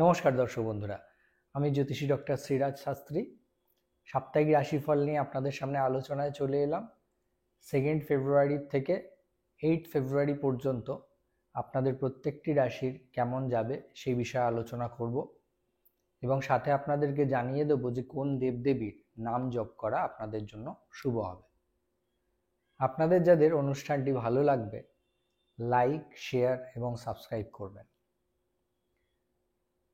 নমস্কার দর্শক বন্ধুরা, আমি জ্যোতিষী ডক্টর শ্রীরাজ শাস্ত্রী সাপ্তাহিক রাশিফল নিয়ে আপনাদের সামনে আলোচনায় চলে এলাম। 2 ফেব্রুয়ারি থেকে 8 ফেব্রুয়ারি পর্যন্ত আপনাদের প্রত্যেকটি রাশির কেমন যাবে সেই বিষয়ে আলোচনা করব এবং সাথে আপনাদেরকে জানিয়ে দেবো যে কোন দেবদেবীর নাম জপ করা আপনাদের জন্য শুভ হবে। আপনাদের যাদের অনুষ্ঠানটি ভালো লাগবে লাইক, শেয়ার এবং সাবস্ক্রাইব করবেন।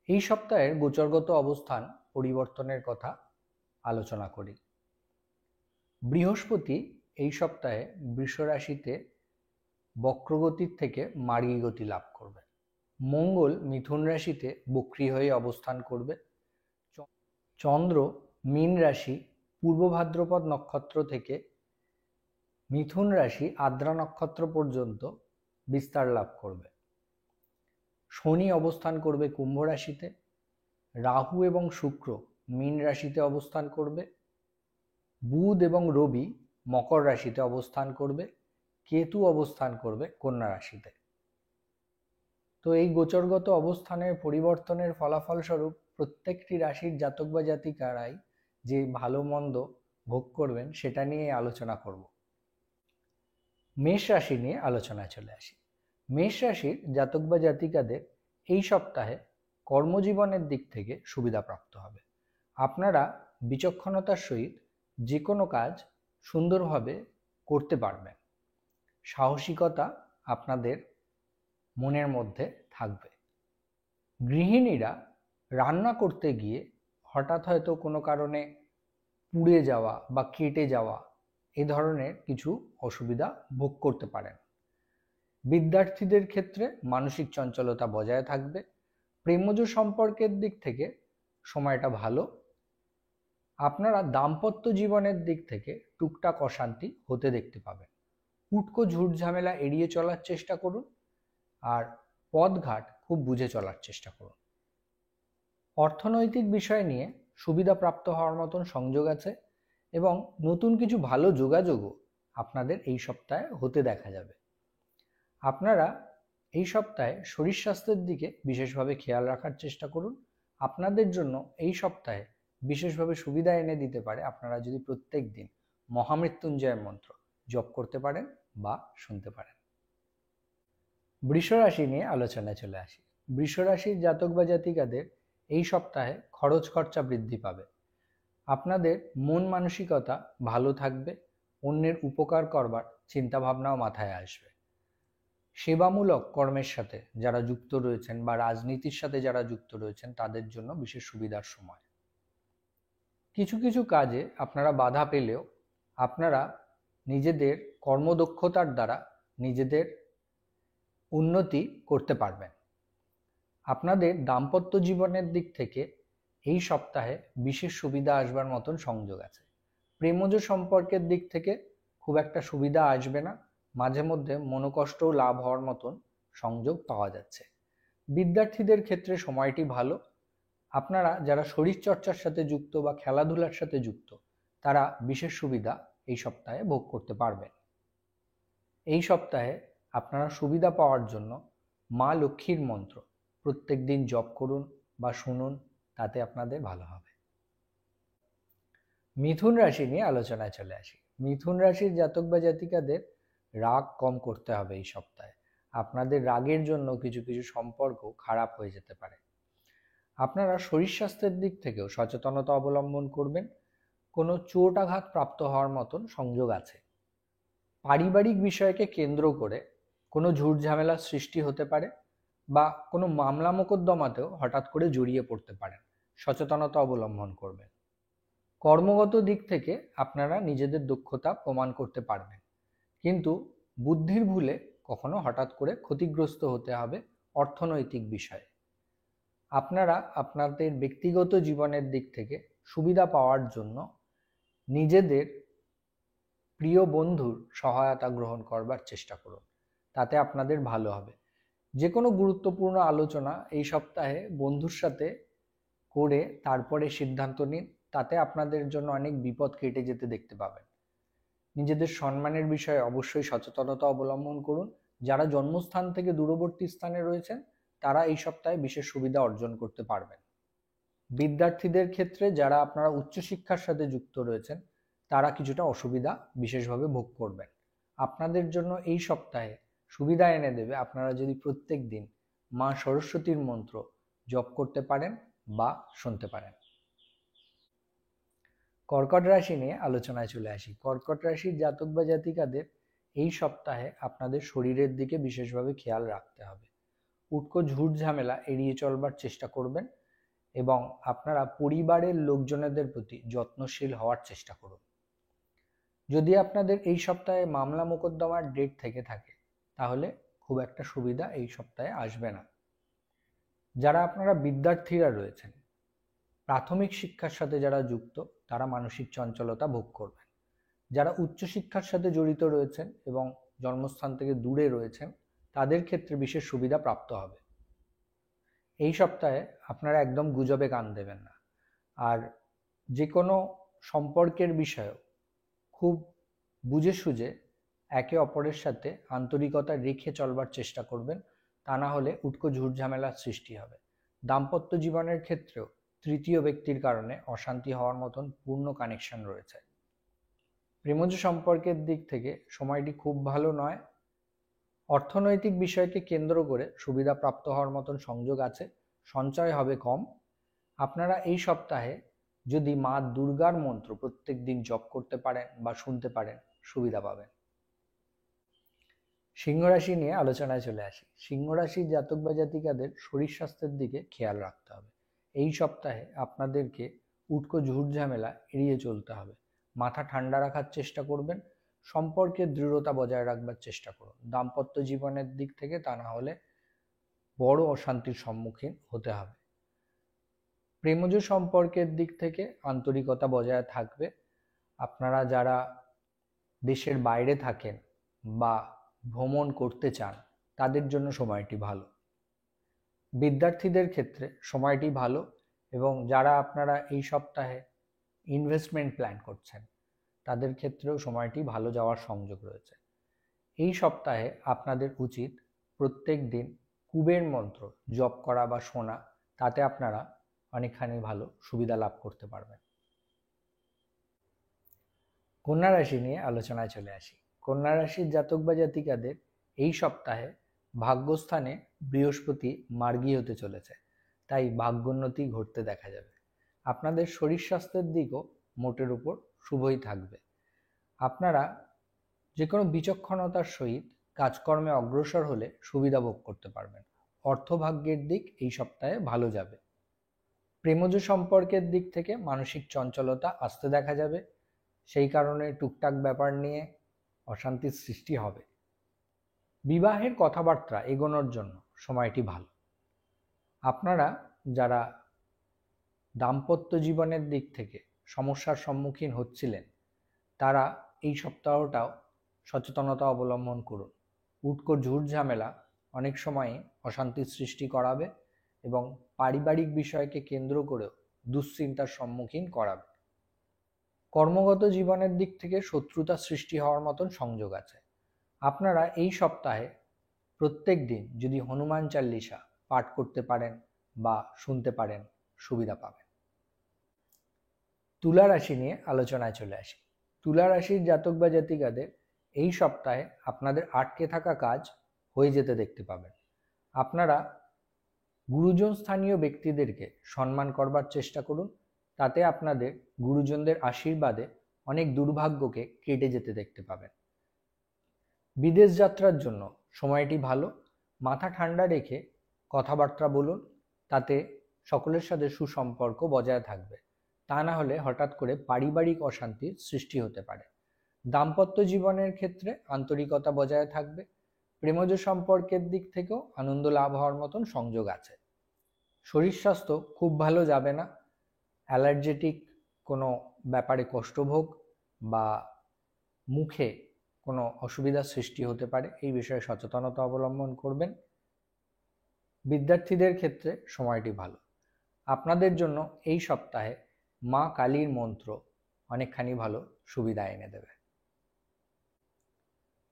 এই সপ্তাহের গোচরগত অবস্থান পরিবর্তনের কথা আলোচনা করি। বৃহস্পতি এই সপ্তাহে বৃষ রাশিতে বক্রগতির থেকে মার্গী গতি লাভ করবে। মঙ্গল মিথুন রাশিতে বক্রী হয়ে অবস্থান করবে। চন্দ্র মীন রাশি পূর্ব ভাদ্রপদ নক্ষত্র থেকে মিথুন রাশি আদ্রা নক্ষত্র পর্যন্ত বিস্তার লাভ করবে। শনি অবস্থান করবে কুম্ভ রাশিতে। রাহু এবং শুক্র মীন রাশিতে অবস্থান করবে। বুধ এবং রবি মকর রাশিতে অবস্থান করবে। কেতু অবস্থান করবে কন্যা রাশিতে। তো এই গোচরগত অবস্থানের পরিবর্তনের ফলাফল স্বরূপ প্রত্যেকটি রাশির জাতক বা জাতিকারাই যে ভালো মন্দ ভোগ করবেন সেটা নিয়ে আলোচনা করব। মেষ রাশি নিয়ে আলোচনায় চলে আসি। মেষ রাশির জাতক বা জাতিকাদের এই সপ্তাহে কর্মজীবনের দিক থেকে সুবিধা প্রাপ্ত হবে। আপনারা বিচক্ষণতার সহিত যে কোনো কাজ সুন্দরভাবে করতে পারবেন। সাহসিকতা আপনাদের মনের মধ্যে থাকবে। গৃহিণীরা রান্না করতে গিয়ে হঠাৎ হয়তো কোনো কারণে পুড়ে যাওয়া বা কেটে যাওয়া এই ধরনের কিছু অসুবিধা ভোগ করতে পারেন। বিদ্যার্থীদের ক্ষেত্রে মানসিক চঞ্চলতা বজায় থাকবে। প্রেমজ সম্পর্কের দিক থেকে সময়টা ভালো। আপনারা দাম্পত্য জীবনের দিক থেকে টুকটাক অশান্তি হতে দেখতে পাবেন। উটকো ঝুট ঝামেলা এড়িয়ে চলার চেষ্টা করুন আর পথঘাট খুব বুঝে চলার চেষ্টা করুন। অর্থনৈতিক বিষয় নিয়ে সুবিধা প্রাপ্ত হওয়ার মতন সংযোগ আছে এবং নতুন কিছু ভালো যোগাযোগও আপনাদের এই সপ্তাহে হতে দেখা যাবে। আপনারা এই সপ্তাহে শরীর স্বাস্থ্যের দিকে বিশেষভাবে খেয়াল রাখার চেষ্টা করুন। আপনাদের জন্য এই সপ্তাহে বিশেষভাবে সুবিধা এনে দিতে পারে আপনারা যদি প্রত্যেক দিন মহামৃত্যুঞ্জয় মন্ত্র জপ করতে পারেন বা শুনতে পারেন। বৃষ রাশি নিয়ে আলোচনায় চলে আসি। বৃষ রাশির জাতক বা জাতিকাদের এই সপ্তাহে খরচ খরচা বৃদ্ধি পাবে। আপনাদের মন মানসিকতা ভালো থাকবে। অন্যের উপকার করবার চিন্তাভাবনাও মাথায় আসবে। সেবামূলক কর্মের সাথে যারা যুক্ত রয়েছেন বা রাজনীতির সাথে যারা যুক্ত রয়েছেন তাদের জন্য বিশেষ সুবিধার সময়। কিছু কিছু কাজে আপনারা বাধা পেলেও আপনারা নিজেদের কর্মদক্ষতার দ্বারা নিজেদের উন্নতি করতে পারবেন। আপনাদের দাম্পত্য জীবনের দিক থেকে এই সপ্তাহে বিশেষ সুবিধা আসবার মতন সংযোগ আছে। প্রেমজ সম্পর্কের দিক থেকে খুব একটা সুবিধা আসবে না। মাঝে মধ্যে মনোকষ্টও লাভ হওয়ার মতন সংযোগ পাওয়া যাচ্ছে। বিদ্যার্থীদের ক্ষেত্রে সময়টি ভালো। আপনারা যারা শরীরচর্চার সাথে যুক্ত বা খেলাধুলার সাথে যুক্ত তারা বিশেষ সুবিধা এই সপ্তাহে ভোগ করতে পারবেন। এই সপ্তাহে আপনারা সুবিধা পাওয়ার জন্য মা লক্ষ্মীর মন্ত্র প্রত্যেক দিন জপ করুন বা শুনুন, তাতে আপনাদের ভালো হবে। মিথুন রাশি নিয়ে আলোচনায় চলে আসি। মিথুন রাশির জাতক বা জাতিকাদের রাগ কম করতে হবে এই সপ্তাহে। আপনাদের রাগের জন্য কিছু কিছু সম্পর্ক খারাপ হয়ে যেতে পারে। আপনারা শরীর স্বাস্থ্যের দিক থেকেও সচেতনতা অবলম্বন করবেন। কোনো চোট আঘাত প্রাপ্ত হওয়ার মতন সংযোগ আছে। পারিবারিক বিষয়কে কেন্দ্র করে কোনো ঝুট ঝামেলার সৃষ্টি হতে পারে বা কোনো মামলা মোকদ্দমাতেও হঠাৎ করে জড়িয়ে পড়তে পারেন। সচেতনতা অবলম্বন করবেন। কর্মগত দিক থেকে আপনারা নিজেদের দক্ষতা প্রমাণ করতে পারবেন, কিন্তু বুদ্ধির ভুলে কখনো হঠাৎ করে ক্ষতিগ্রস্ত হতে হবে অর্থনৈতিক বিষয়ে। আপনারা আপনাদের ব্যক্তিগত জীবনের দিক থেকে সুবিধা পাওয়ার জন্য নিজেদের প্রিয় বন্ধুর সহায়তা গ্রহণ করবার চেষ্টা করুন, তাতে আপনাদের ভালো হবে। যে কোনো গুরুত্বপূর্ণ আলোচনা এই সপ্তাহে বন্ধুর সাথে করে তারপরে সিদ্ধান্ত নিন, তাতে আপনাদের জন্য অনেক বিপদ কেটে যেতে দেখতে পাবেন। নিজেদের সম্মানের বিষয়ে অবশ্যই সচেতনতা অবলম্বন করুন। যারা জন্মস্থান থেকে দূরবর্তী স্থানে রয়েছেন তারা এই সপ্তাহে বিশেষ সুবিধা অর্জন করতে পারবেন। বিদ্যার্থীদের ক্ষেত্রে যারা আপনারা উচ্চশিক্ষার সাথে যুক্ত রয়েছেন তারা কিছুটা অসুবিধা বিশেষভাবে ভোগ করবেন। আপনাদের জন্য এই সপ্তাহে সুবিধা এনে দেবে আপনারা যদি প্রত্যেক দিন মা সরস্বতীর মন্ত্র জপ করতে পারেন বা শুনতে পারেন। কর্কট রাশি নিয়ে আলোচনায় চলে আসি। কর্কট রাশির জাতক বা জাতিকাদের এই সপ্তাহে আপনাদের শরীরের দিকে বিশেষভাবে খেয়াল রাখতে হবে। উটকো ঝুট ঝামেলা এড়িয়ে চলবার চেষ্টা করবেন এবং আপনারা পরিবারের লোকজনেদের প্রতি যত্নশীল হওয়ার চেষ্টা করুন। যদি আপনাদের এই সপ্তাহে মামলা মোকদ্দমার ডেট থেকে থাকে তাহলে খুব একটা সুবিধা এই সপ্তাহে আসবে না। যারা আপনারা বিদ্যার্থীরা রয়েছেন, প্রাথমিক শিক্ষার সাথে যারা যুক্ত তারা মানসিক চঞ্চলতা ভোগ করবেন। যারা উচ্চশিক্ষার সাথে জড়িত রয়েছেন এবং জন্মস্থান থেকে দূরে রয়েছেন তাদের ক্ষেত্রে বিশেষ সুবিধা প্রাপ্ত হবে। এই সপ্তাহে আপনারা একদম গুজবে কান দেবেন না। আর যে কোনো সম্পর্কের বিষয়েও খুব বুঝে সুঝে একে অপরের সাথে আন্তরিকতা রেখে চলবার চেষ্টা করবেন, তা না হলে উটকো ঝুট ঝামেলার সৃষ্টি হবে। দাম্পত্য জীবনের ক্ষেত্রেও তৃতীয় ব্যক্তির কারণে অশান্তি হওয়ার মতন পূর্ণ কানেকশন রয়েছে। প্রেমজ সম্পর্কের দিক থেকে সময়টি খুব ভালো নয়। অর্থনৈতিক বিষয়কে কেন্দ্র করে সুবিধা প্রাপ্ত হওয়ার মতন সংযোগ আছে, সঞ্চয় হবে কম। আপনারা এই সপ্তাহে যদি মা দুর্গার মন্ত্র প্রত্যেক দিন জপ করতে পারেন বা শুনতে পারেন সুবিধা পাবেন। সিংহ রাশি নিয়ে আলোচনায় চলে আসি। সিংহ রাশির জাতক বা জাতিকাদের শরীর স্বাস্থ্যের দিকে খেয়াল রাখতে হবে। এই সপ্তাহে আপনাদেরকে উটকো ঝুট ঝামেলা এড়িয়ে চলতে হবে। মাথা ঠান্ডা রাখার চেষ্টা করবেন, সম্পর্কের দৃঢ়তা বজায় রাখবার চেষ্টা করুন। দাম্পত্য জীবনের দিক থেকে তা না হলে বড় অশান্তির সম্মুখীন হতে হবে। প্রেমজ সম্পর্কের দিক থেকে আন্তরিকতা বজায় থাকবে। আপনারা যারা দেশের বাইরে থাকেন বা ভ্রমণ করতে চান তাদের জন্য সময়টি ভালো। বিদ্যার্থীদের ক্ষেত্রে সময়টি ভালো এবং যারা আপনারা এই সপ্তাহে ইনভেস্টমেন্ট প্ল্যান করছেন তাদের ক্ষেত্রেও সময়টি ভালো যাওয়ার সংযোগ রয়েছে। এই সপ্তাহে আপনাদের উচিত প্রত্যেক দিন কুবের মন্ত্র জপ করা বা শোনা, তাতে আপনারা অনেকখানি ভালো সুবিধা লাভ করতে পারবেন। কন্যা রাশি নিয়ে আলোচনায় চলে আসি। কন্যা রাশির জাতক বা জাতিকাদের এই সপ্তাহে ভাগ্যস্থানে বৃহস্পতি মার্গী হতে চলেছে, তাই ভাগ্যোন্নতি ঘটতে দেখা যাবে। আপনাদের শরীর স্বাস্থ্যের দিকও মোটের উপর শুভই থাকবে। আপনারা যে কোনো বিচক্ষণতার সহিত কাজকর্মে অগ্রসর হলে সুবিধা ভোগ করতে পারবেন। অর্থভাগ্যের দিক এই সপ্তাহে ভালো যাবে। প্রেমজ সম্পর্কের দিক থেকে মানসিক চঞ্চলতা আসতে দেখা যাবে, সেই কারণে টুকটাক ব্যাপার নিয়ে অশান্তির সৃষ্টি হবে। বিবাহের কথাবার্তা এগোনোর জন্য সময়টি ভালো। আপনারা যারা দাম্পত্য জীবনের দিক থেকে সমস্যার সম্মুখীন হচ্ছিলেন তারা এই সপ্তাহটাও সচেতনতা অবলম্বন করুন। উটকো ঝুট ঝামেলা অনেক সময়ই অশান্তির সৃষ্টি করাবে এবং পারিবারিক বিষয়কে কেন্দ্র করেও দুশ্চিন্তার সম্মুখীন করাবে। কর্মগত জীবনের দিক থেকে শত্রুতা সৃষ্টি হওয়ার মতন সংযোগ আছে। আপনারা এই সপ্তাহে প্রত্যেক দিন যদি হনুমান চাল্লিশা পাঠ করতে পারেন বা শুনতে পারেন সুবিধা পাবেন। তুলা রাশি নিয়ে আলোচনায় চলে আসি। তুলা রাশির জাতক বা জাতিকাদের এই সপ্তাহে আপনাদের আটকে থাকা কাজ হয়ে যেতে দেখতে পাবেন। আপনারা গুরুজন স্থানীয় ব্যক্তিদেরকে সম্মান করবার চেষ্টা করুন, তাতে আপনাদের গুরুজনদের আশীর্বাদে অনেক দুর্ভাগ্যকে কেটে যেতে দেখতে পাবেন। বিদেশ যাত্রার জন্য সময়টি ভালো। মাথা ঠান্ডা রেখে কথাবার্তা বলুন, তাতে সকলের সাথে সুসম্পর্ক বজায় থাকবে। তা না হলে হঠাৎ করে পারিবারিক অশান্তির সৃষ্টি হতে পারে। দাম্পত্য জীবনের ক্ষেত্রে আন্তরিকতা বজায় থাকবে। প্রেমজ সম্পর্কের দিক থেকেও আনন্দ লাভ হওয়ার মতন সংযোগ আছে। শরীর স্বাস্থ্য খুব ভালো যাবে না। অ্যালার্জেটিক কোনো ব্যাপারে কষ্টভোগ বা মুখে কোনো অসুবিধার সৃষ্টি হতে পারে, এই বিষয়ে সচেতনতা অবলম্বন করবেন। বিদ্যার্থীদের ক্ষেত্রে সময়টি ভালো। আপনাদের জন্য এই সপ্তাহে মা কালীর মন্ত্র অনেকখানি ভালো সুবিধা এনে দেবে।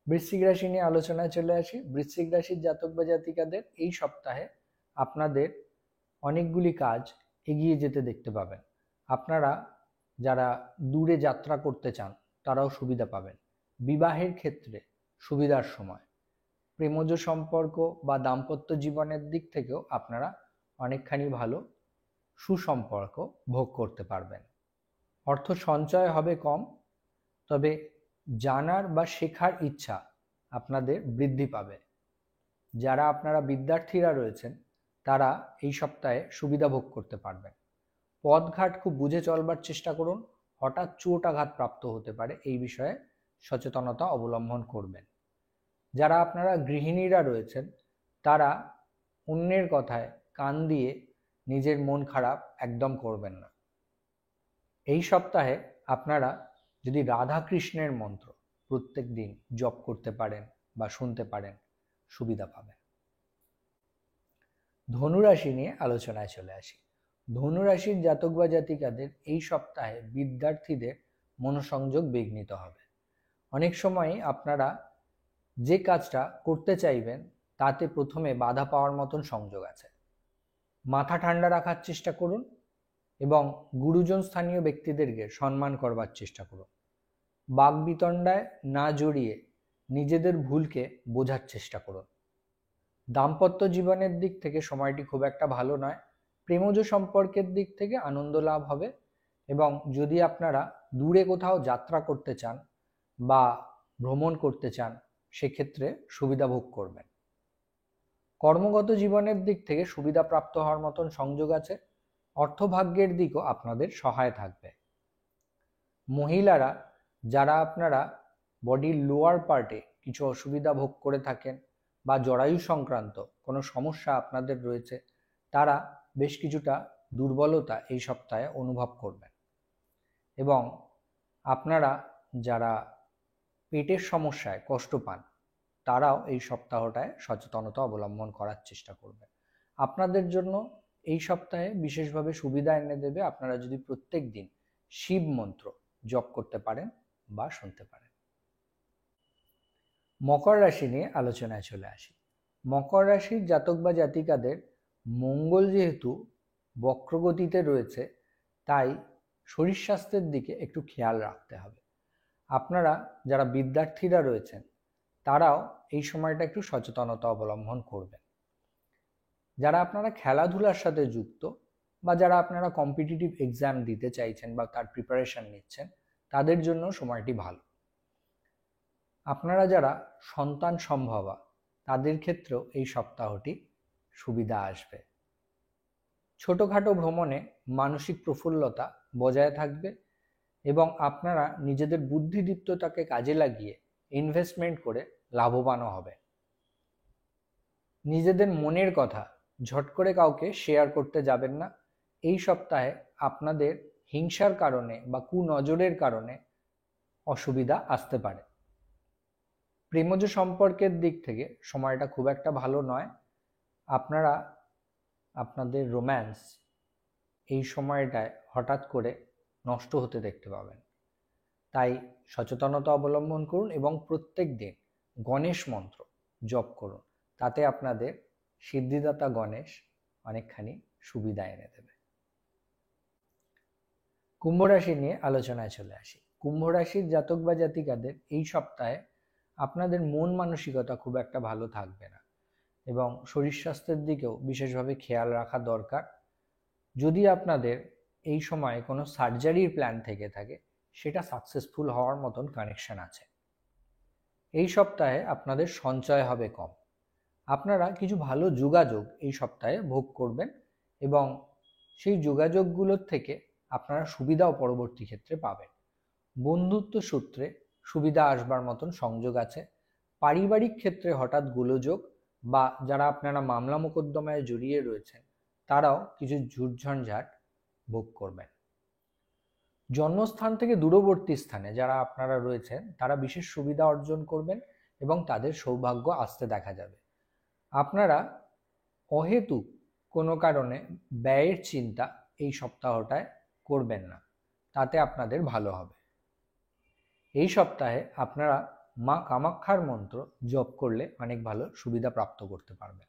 বৃশ্চিক রাশি নিয়ে আলোচনায় চলে আসি। বৃশ্চিক রাশির জাতক বা জাতিকাদের এই সপ্তাহে আপনাদের অনেকগুলি কাজ এগিয়ে যেতে দেখতে পাবেন। আপনারা যারা দূরে যাত্রা করতে চান তারাও সুবিধা পাবেন। বিবাহের ক্ষেত্রে সুবিধার সময়। প্রেমজ সম্পর্ক বা দাম্পত্য জীবনের দিক থেকেও আপনারা অনেকখানি ভালো সুসম্পর্ক ভোগ করতে পারবেন। অর্থ সঞ্চয় হবে কম, তবে জানার বা শেখার ইচ্ছা আপনাদের বৃদ্ধি পাবে। যারা আপনারা বিদ্যার্থীরা রয়েছেন তারা এই সপ্তাহে সুবিধা ভোগ করতে পারবেন। পথঘাট খুব বুঝে চলবার চেষ্টা করুন, হঠাৎ চোট আঘাত প্রাপ্ত হতে পারে, এই বিষয়ে সচেতনতা অবলম্বন করবেন। যারা আপনারা গৃহিণীরা রয়েছেন তারা অন্যের কথায় কান দিয়ে নিজের মন খারাপ একদম করবেন না। এই সপ্তাহে আপনারা যদি রাধা কৃষ্ণের মন্ত্র প্রত্যেক দিন জপ করতে পারেন বা শুনতে পারেন, সুবিধা পাবেন। ধনুরাশি নিয়ে আলোচনায় চলে আসি। ধনুরাশির জাতক বা জাতিকাদের এই সপ্তাহে বিদ্যার্থীদের মনোসংযোগ বিঘ্নিত হবে। অনেক সময় আপনারা যে কাজটা করতে চাইবেন তাতে প্রথমে বাধা পাওয়ার মতন সংযোগ আছে। মাথা ঠান্ডা রাখার চেষ্টা করুন এবং গুরুজন স্থানীয় ব্যক্তিদেরকে সম্মান করবার চেষ্টা করুন। বাকবিতণ্ডায় না জড়িয়ে নিজেদের ভুলকে বোঝার চেষ্টা করুন। দাম্পত্য জীবনের দিক থেকে সময়টি খুব একটা ভালো নয়। প্রেমজ সম্পর্কের দিক থেকে আনন্দ লাভ হবে এবং যদি আপনারা দূরে কোথাও যাত্রা করতে চান বা ভ্রমণ করতে চান সেক্ষেত্রে সুবিধা ভোগ করবেন। কর্মগত জীবনের দিক থেকে সুবিধা প্রাপ্ত হওয়ার মতন সংযোগ আছে। অর্থভাগ্যের দিকও আপনাদের সহায় থাকবে। মহিলারা যারা আপনারা বডির লোয়ার পার্টে কিছু অসুবিধা ভোগ করে থাকেন বা জরায়ু সংক্রান্ত কোনো সমস্যা আপনাদের রয়েছে, তারা বেশ কিছুটা দুর্বলতা এই সপ্তাহে অনুভব করবেন। এবং আপনারা যারা পেটের সমস্যায় কষ্ট পান তারাও এই সপ্তাহটায় সচেতনতা অবলম্বন করার চেষ্টা করবেন। আপনাদের জন্য এই সপ্তাহে বিশেষভাবে সুবিধা এনে দেবে আপনারা যদি প্রত্যেক দিন শিব মন্ত্র জপ করতে পারেন বা শুনতে পারেন। মকর রাশি নিয়ে আলোচনায় চলে আসি। মকর রাশির জাতক বা জাতিকাদের মঙ্গল যেহেতু বক্রগতিতে রয়েছে, তাই শরীর স্বাস্থ্যের দিকে একটু খেয়াল রাখতে হবে। আপনারা যারা বিদ্যার্থীরা রয়েছেন তারাও এই সময়টা একটু সচেতনতা অবলম্বন করবেন। যারা আপনারা খেলাধুলার সাথে যুক্ত বা যারা আপনারা কম্পিটিটিভ এক্সাম দিতে চাইছেন বা তার প্রিপারেশন নিচ্ছেন, তাদের জন্য সময়টি ভালো। আপনারা যারা সন্তান সম্ভবা তাদের ক্ষেত্রেও এই সপ্তাহটি সুবিধা আসবে। ছোটোখাটো ভ্রমণে মানসিক প্রফুল্লতা বজায় থাকবে এবং আপনারা নিজেদের বুদ্ধিদীপ্ততাকে কাজে লাগিয়ে ইনভেস্টমেন্ট করে লাভবানও হবে। নিজেদের মনের কথা ঝট করে কাউকে শেয়ার করতে যাবেন না। এই সপ্তাহে আপনাদের হিংসার কারণে বা কুনজরের কারণে অসুবিধা আসতে পারে। প্রেমজ সম্পর্কের দিক থেকে সময়টা খুব একটা ভালো নয়। আপনারা আপনাদের রোম্যান্স এই সময়টায় হঠাৎ করে নষ্ট হতে দেখতে পাবেন। তাই সচেতনতা অবলম্বন করুন এবং প্রত্যেক দিন গণেশ মন্ত্র জপ করুন। তাতে আপনাদের সিদ্ধিদাতা গণেশ অনেকখানি সুবিধা এনে দেবে। কুম্ভ রাশি নিয়ে আলোচনায় চলে আসি। কুম্ভ রাশির জাতক বা জাতিকাদের এই সপ্তাহে আপনাদের মন মানসিকতা খুব একটা ভালো থাকবে না এবং শরীর স্বাস্থ্যের দিকেও বিশেষভাবে খেয়াল রাখা দরকার। যদি আপনাদের এই সময়ে কোনো সার্জারির প্ল্যান থেকে থাকে সেটা সাকসেসফুল হওয়ার মতন কানেকশন আছে। এই সপ্তাহে আপনাদের সঞ্চয় হবে কম। আপনারা কিছু ভালো যোগাযোগ এই সপ্তাহে ভোগ করবেন এবং সেই যোগাযোগগুলোর থেকে আপনারা সুবিধাও পরবর্তী ক্ষেত্রে পাবেন। বন্ধুত্ব সূত্রে সুবিধা আসবার মতন সংযোগ আছে। পারিবারিক ক্ষেত্রে হঠাৎ গোলযোগ বা যারা আপনারা মামলা মোকদ্দমায় জড়িয়ে রয়েছেন তারাও কিছু ঝুটঝঞ্ঝাট ভোগ করবেন। জন্মস্থান থেকে দূরবর্তী স্থানে যারা আপনারা রয়েছেন তারা বিশেষ সুবিধা অর্জন করবেন এবং তাদের সৌভাগ্য আসতে দেখা যাবে। আপনারা অহেতুক কোনো কারণে ব্যয়ের চিন্তা এই সপ্তাহটায় করবেন না, তাতে আপনাদের ভালো হবে। এই সপ্তাহে আপনারা মা কামাক্ষার মন্ত্র জপ করলে অনেক ভালো সুবিধা প্রাপ্ত করতে পারবেন।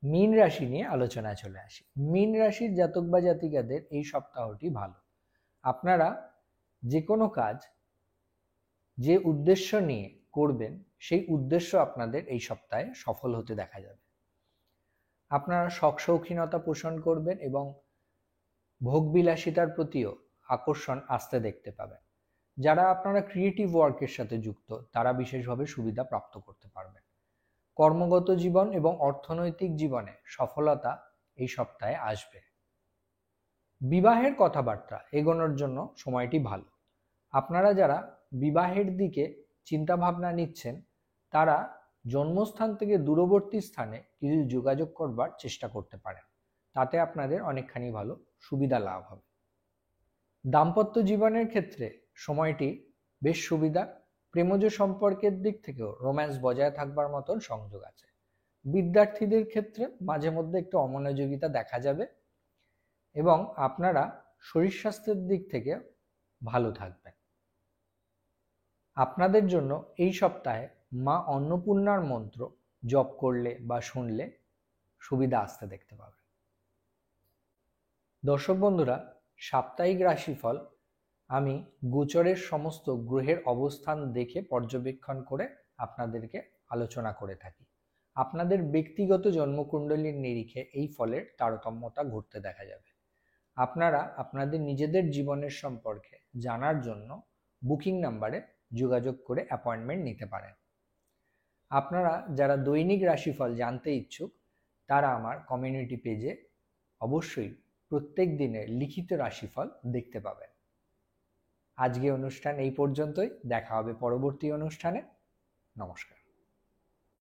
মীন রাশি নিয়ে আলোচনায় চলে আসি। মীন রাশির জাতক বা জাতিকাদের এই সপ্তাহটি ভালো। আপনারা যে কোনো কাজ যে উদ্দেশ্য নিয়ে করবেন সেই উদ্দেশ্য আপনাদের এই সপ্তাহে সফল হতে দেখা যাবে। আপনারা শখ শৌখিনতা পোষণ করবেন এবং ভোগবিলাসিতার প্রতিও আকর্ষণ আসতে দেখতে পাবেন। যারা আপনারা ক্রিয়েটিভ ওয়ার্কের সাথে যুক্ত তারা বিশেষভাবে সুবিধা প্রাপ্ত করতে পারবেন। কর্মগত জীবন এবং অর্থনৈতিক জীবনে সফলতা এই সপ্তাহে আসবে। বিবাহের কথাবার্তা এগোনোর জন্য সময়টি ভালো। আপনারা যারা বিবাহের দিকে চিন্তা ভাবনা নিচ্ছেন তারা জন্মস্থান থেকে দূরবর্তী স্থানে কিছু যোগাযোগ করবার চেষ্টা করতে পারেন, তাতে আপনাদের অনেকখানি ভালো সুবিধা লাভ হবে। দাম্পত্য জীবনের ক্ষেত্রে সময়টি বেশ সুবিধা। প্রেমজ সম্পর্কের দিক থেকেও রোম্যান্স বজায় থাকবার মতন সংযোগ আছে। বিদ্যার্থীদের ক্ষেত্রে মাঝে মধ্যে একটু অমনোযোগিতা দেখা যাবে এবং আপনারা শরীর স্বাস্থ্যের দিক থেকে ভালো থাকবেন। আপনাদের জন্য এই সপ্তাহে মা অন্নপূর্ণার মন্ত্র জপ করলে বা শুনলে সুবিধা আসতে দেখতে পাবেন। দর্শক বন্ধুরা, সাপ্তাহিক রাশিফল আমি গোচরের সমস্ত গ্রহের অবস্থান দেখে পর্যবেক্ষণ করে আপনাদেরকে আলোচনা করে থাকি। আপনাদের ব্যক্তিগত জন্মকুণ্ডলীর নিরিখে এই ফলের তারতম্যতা ঘটতে দেখা যাবে। আপনারা আপনাদের নিজেদের জীবনের সম্পর্কে জানার জন্য বুকিং নাম্বারে যোগাযোগ করে অ্যাপয়েন্টমেন্ট নিতে পারেন। আপনারা যারা দৈনিক রাশিফল জানতে ইচ্ছুক তারা আমার কমিউনিটি পেজে অবশ্যই প্রত্যেক দিনের লিখিত রাশিফল দেখতে পাবেন। আজকে অনুষ্ঠান এই পর্যন্তই। দেখা হবে পরবর্তী অনুষ্ঠানে। নমস্কার।